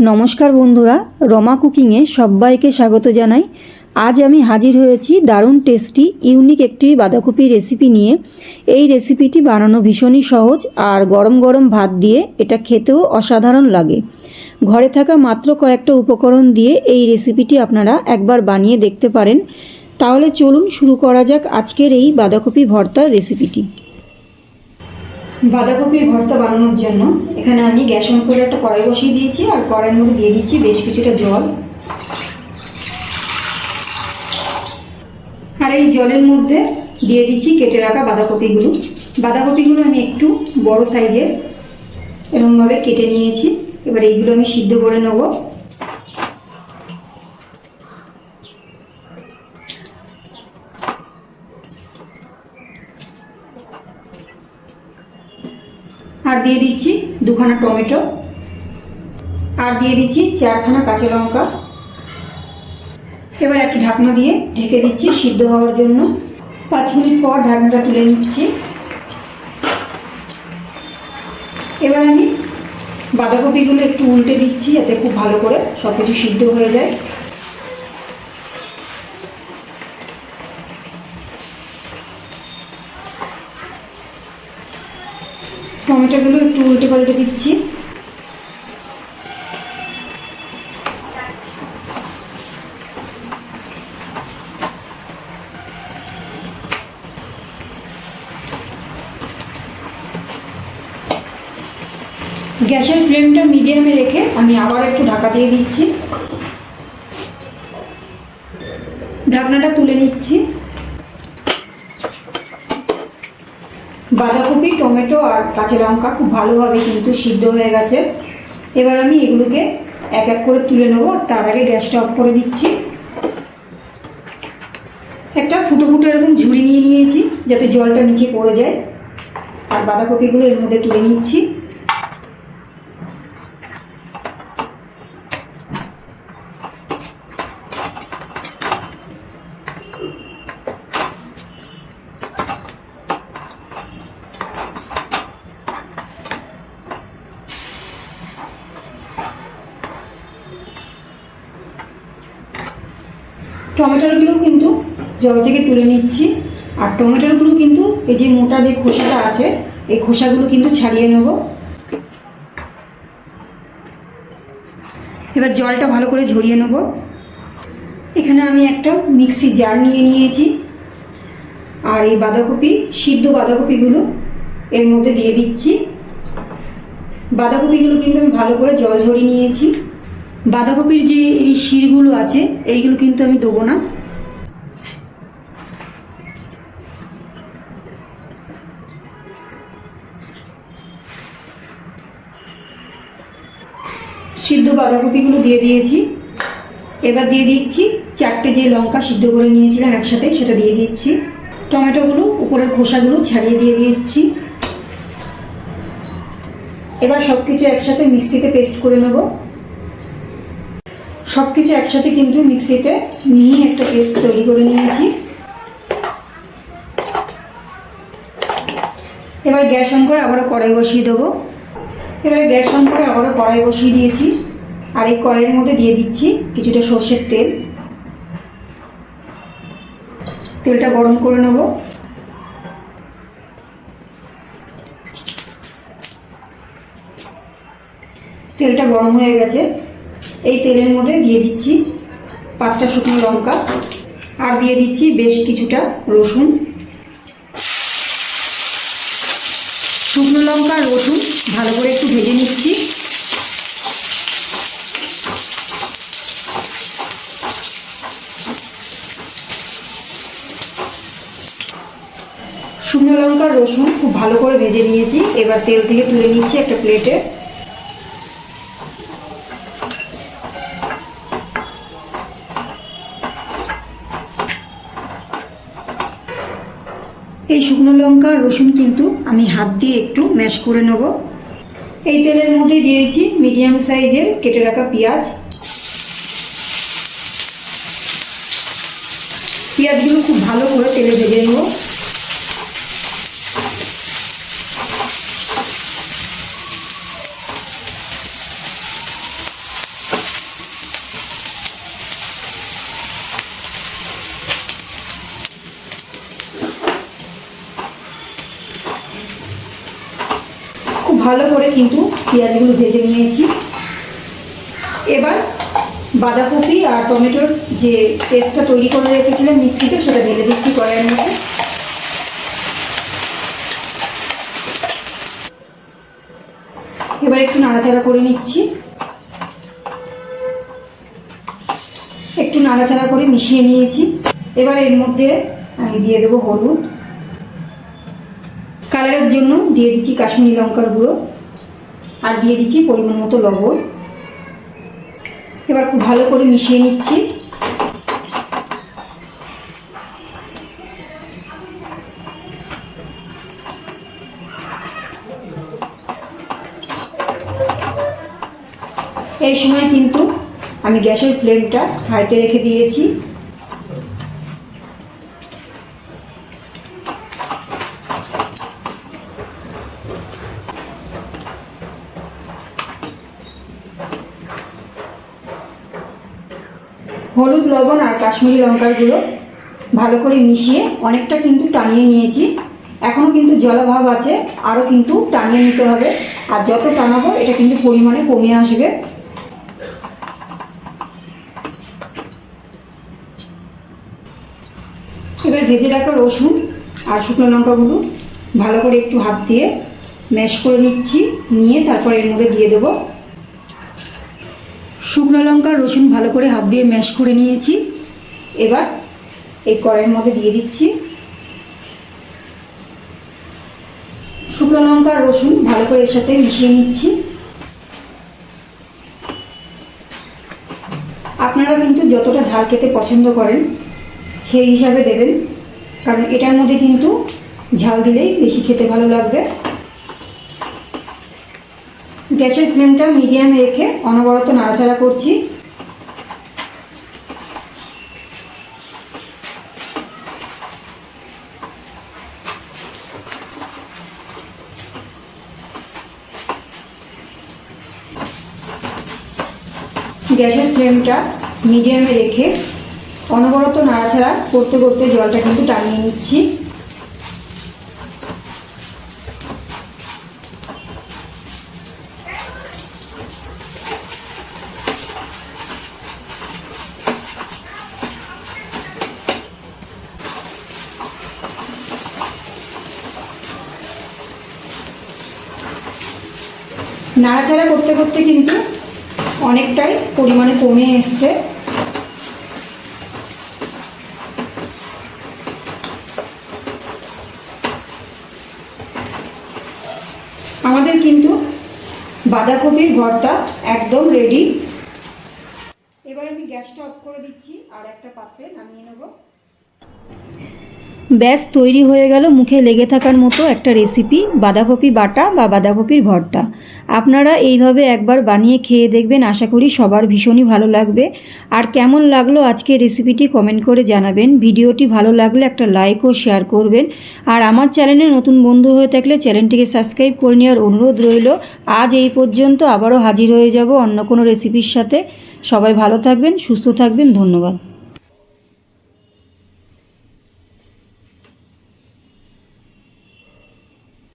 নমস্কার বন্ধুরা, রমা কুকিংয়ে সবাইকে স্বাগত জানাই। আজ আমি হাজির হয়েছি দারুণ টেস্টি ইউনিক একটি বাঁধাকপি রেসিপি নিয়ে। এই রেসিপিটি বানানো ভীষণই সহজ আর গরম গরম ভাত দিয়ে এটা খেতেও অসাধারণ লাগে। ঘরে থাকা মাত্র কয়েকটা উপকরণ দিয়ে এই রেসিপিটি আপনারা একবার বানিয়ে দেখতে পারেন। তাহলে চলুন শুরু করা যাক আজকের এই বাঁধাকপি ভর্তার রেসিপিটি। বাঁধাকপির ভর্তা বানানোর জন্য এখানে আমি গ্যাস অন করে একটা কড়াই বসিয়ে দিয়েছি আর কড়াইয়ের মধ্যে দিয়ে দিচ্ছি বেশ কিছুটা জল। আর এই জলের মধ্যে দিয়ে দিচ্ছি কেটে রাখা বাঁধাকপিগুলো আমি একটু বড় সাইজের এরকমভাবে কেটে নিয়েছি। এবার এইগুলো আমি সিদ্ধ করে নেব। আর দিয়ে দিচ্ছি দুখানা টমেটো, আর দিয়ে দিচ্ছি 4খানা কাঁচা লঙ্কা। এবার একটা ঢাকনা দিয়ে ঢেকে দিচ্ছি সিদ্ধ হওয়ার জন্য। 5 মিনিট পর ঢাকনাটা তুলে নিচ্ছি। এবার আমি বাঁধাকপিগুলো একটু উল্টে দিচ্ছি যাতে খুব ভালো করে সব কিছু সিদ্ধ হয়ে যায়। টমেটোগুলো একটু উল্টে পাল্টে দিচ্ছি। গ্যাসের ফ্লেমটা মিডিয়ামে রেখে আমি আবার একটু ঢাকা দিয়ে দিচ্ছি। ঢাকনাটা তুলে নিচ্ছি। বাঁধাকপি, টমেটো আর কাঁচা লঙ্কা খুব ভালোভাবে কিন্তু সিদ্ধ হয়ে গেছে। এবার আমি এগুলোকে এক এক করে তুলে নেব। তার আগে গ্যাসটা অফ করে দিচ্ছি। একটা ফুটো ফুটো এরকম ঝুড়ি নিয়ে নিয়েছি যাতে জলটা নিচে পড়ে যায়। আর বাঁধাকপিগুলো এর মধ্যে তুলে নিচ্ছি। টমেটোগুলো কিন্তু জল থেকে তুলে নিচ্ছি। আর টমেটোগুলো কিন্তু এই যে মোটা যে খোসাটা আছে এই খোসাগুলো কিন্তু ছাড়িয়ে নেব। এবার জলটা ভালো করে ঝরিয়ে নেব। এখানে আমি একটা মিক্সি জার নিয়ে নিয়েছি। আর এই সিদ্ধ বাঁধাকপিগুলো এর মধ্যে দিয়ে দিচ্ছি। বাঁধাকপিগুলো কিন্তু আমি ভালো করে জল ঝরিয়ে নিয়েছি। বাঁধাকপির যে এই শিরগুলো আছে এইগুলো কিন্তু আমি দেবো না। সিদ্ধ বাঁধাকপিগুলো দিয়ে দিয়েছি। এবার দিয়ে দিচ্ছি 4টে যে লঙ্কা সিদ্ধ করে নিয়েছিলাম একসাথে, সেটা দিয়ে দিচ্ছি। টমেটোগুলো উপরের খোসাগুলো ছাড়িয়ে দিয়ে দিচ্ছি। এবার সব কিছু একসাথে মিক্সিতে পেস্ট করে নেব। সব কিছু একসাথে কিন্তু মিক্সিতে নিয়ে একটা পেস্ট তৈরি করে নিয়েছি। এবার গ্যাস অন করে আবারও কড়াই বসিয়ে দেবো। এবারে গ্যাস অন করে আবারও কড়াই বসিয়ে দিয়েছি। আর এই কড়াইয়ের মধ্যে দিয়ে দিচ্ছি কিছুটা সর্ষের তেল। তেলটা গরম করে নেব। তেলটা গরম হয়ে গেছে। এই তেলের মধ্যে দিয়ে দিচ্ছি 5টা শুকনো লঙ্কা, আর দিয়ে দিচ্ছি বেশ কিছুটা রসুন। শুকনো লঙ্কা আর রসুন ভালো করে একটু ভেজে নিচ্ছি। শুকনো লঙ্কা আর রসুন খুব ভালো করে ভেজে নিয়েছি। এবার তেল থেকে তুলে নিচ্ছি একটা প্লেটে। এই শুকনো লঙ্কা আর রসুন কিন্তু আমি হাত দিয়ে একটু ম্যাশ করে নেব। এই তেলের মধ্যে দিয়ে দিচ্ছি মিডিয়াম সাইজের কেটে রাখা পেঁয়াজ। পেঁয়াজগুলো খুব ভালো করে তেলে ভেজে নেব। ভালো করে কিন্তু পেঁয়াজগুলো ভেজে নিয়েছি। এবার বাঁধাকপি আর টমেটোর যে পেস্টটা তৈরি করে রেখেছিলাম মিক্সিতে, সেটা ঢেলে দিচ্ছি কড়াইয়ের মধ্যে। এবার একটু নাড়াচাড়া করে নিচ্ছি। একটু নাড়াচাড়া করে মিশিয়ে নিয়েছি। এবার এর মধ্যে আমি দিয়ে দেবো হলুদ, কালারের জন্য দিয়ে দিচ্ছি কাশ্মীরি লঙ্কার গুঁড়ো, আর দিয়ে দিচ্ছি পরিমাণ মতো লবণ। এবার খুব ভালো করে মিশিয়ে নিচ্ছি। এই সময় কিন্তু আমি গ্যাসের ফ্লেমটা হাইতে রেখে দিয়েছি। হলুদ, লবণ আর কাশ্মীরি লঙ্কার গুঁড়ো ভালো করে মিশিয়ে অনেকটা কিন্তু টানিয়ে নিয়েছি। এখনও কিন্তু জলাভাব আছে, আরও কিন্তু টানিয়ে নিতে হবে। আর যত টানাবো এটা কিন্তু পরিমাণে কমে আসবে। এবার ভেজে রাখা রসুন আর শুকনো লঙ্কাগুলো ভালো করে একটু হাত দিয়ে ম্যাশ করে নিচ্ছি। নিয়ে তারপর এর মধ্যে দিয়ে দেবো শুকনো লঙ্কা, রসুন ভালো করে হাত দিয়ে ম্যাশ করে নিয়েছি। এবার এই কড়াইয়ের মধ্যে দিয়ে দিচ্ছি। শুকনো লঙ্কা আর রসুন ভালো করে এর সাথে মিশিয়ে নিচ্ছি। আপনারা কিন্তু যতটা ঝাল খেতে পছন্দ করেন সেই হিসাবে দেবেন, কারণ এটার মধ্যে কিন্তু ঝাল দিলেই বেশি খেতে ভালো লাগবে। গ্যাসের ফ্লেমটা মিডিয়ামে রেখে অনবরত নাড়াচাড়া করছি। গ্যাসের ফ্লেমটা মিডিয়ামে রেখে অনবরত নাড়াচাড়া করতে করতে জলটা কিন্তু টানিয়ে নিচ্ছি। নাড়াচাড়া করতে করতে কিন্তু অনেকটাই পরিমাণে কমে এসছে। আমাদের কিন্তু বাঁধাকপির ভর্তা একদম রেডি। এবার আমি গ্যাসটা অফ করে দিচ্ছি আর একটা পাত্রে নামিয়ে নেব। ব্যাস তৈরি হয়ে গেল মুখে লেগে থাকার মতো একটা রেসিপি, বাঁধাকপি বাটা বা বাঁধাকপির ভর্তা। আপনারা এইভাবে একবার বানিয়ে খেয়ে দেখবেন, আশা করি সবার ভীষণই ভালো লাগবে। আর কেমন লাগলো আজকের রেসিপিটি কমেন্ট করে জানাবেন। ভিডিওটি ভালো লাগলে একটা লাইক ও শেয়ার করবেন। আর আমার চ্যানেলে নতুন বন্ধু হয়ে থাকলে চ্যানেলটিকে সাবস্ক্রাইব করে নেওয়ার অনুরোধ রইল। আজ এই পর্যন্ত, আবারও হাজির হয়ে যাব অন্য কোনো রেসিপির সাথে। সবাই ভালো থাকবেন, সুস্থ থাকবেন, ধন্যবাদ।